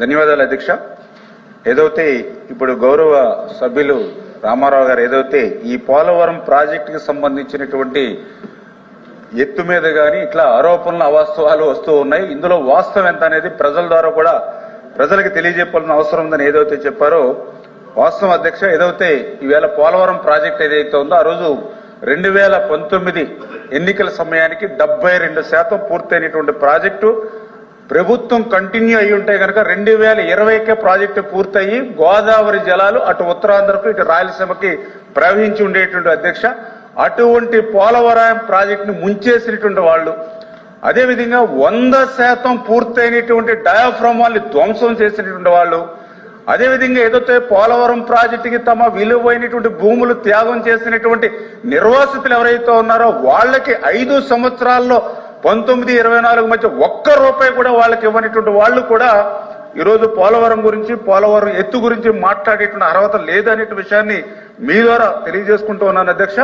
ధన్యవాదాలు అధ్యక్ష. ఏదైతే ఇప్పుడు గౌరవ సభ్యులు రామారావు గారు ఏదైతే ఈ పోలవరం ప్రాజెక్టుకి సంబంధించినటువంటి ఎత్తు మీద కానీ ఇట్లా ఆరోపణలు అవాస్తవాలు వస్తూ ఉన్నాయి. ఇందులో వాస్తవం ఎంత అనేది ప్రజల ద్వారా కూడా ప్రజలకు తెలియజెప్పాల్సిన అవసరం ఉందని ఏదైతే చెప్పారో వాస్తవం అధ్యక్ష. ఏదైతే ఈవేళ పోలవరం ప్రాజెక్ట్ ఏదైతే ఉందో ఆ రోజు 2019 ఎన్నికల సమయానికి 72% పూర్తయినటువంటి ప్రాజెక్టు ప్రభుత్వం కంటిన్యూ అయి ఉంటే కనుక 2020కే ప్రాజెక్టు పూర్తయి గోదావరి జలాలు అటు ఉత్తరాంధ్రకు ఇటు రాయలసీమకి ప్రవహించి ఉండేటువంటి అధ్యక్ష. అటువంటి పోలవరం ప్రాజెక్టును ముంచేసినటువంటి వాళ్ళు, అదేవిధంగా 100% పూర్తయినటువంటి డయాఫ్రమ్ వాళ్ళని ధ్వంసం చేసినటువంటి వాళ్ళు, అదేవిధంగా ఏదైతే పోలవరం ప్రాజెక్టుకి తమ విలువైనటువంటి భూములు త్యాగం చేసినటువంటి నిర్వాసితులు ఎవరైతే ఉన్నారో వాళ్ళకి 5 సంవత్సరాల్లో 19-24 మధ్య ₹1 కూడా వాళ్ళకి ఇవ్వనటువంటి వాళ్ళు కూడా ఈరోజు పోలవరం గురించి పోలవరం ఎత్తు గురించి మాట్లాడేటువంటి అర్హత లేదనే విషయాన్ని మీ ద్వారా తెలియజేసుకుంటూ ఉన్నాను అధ్యక్ష.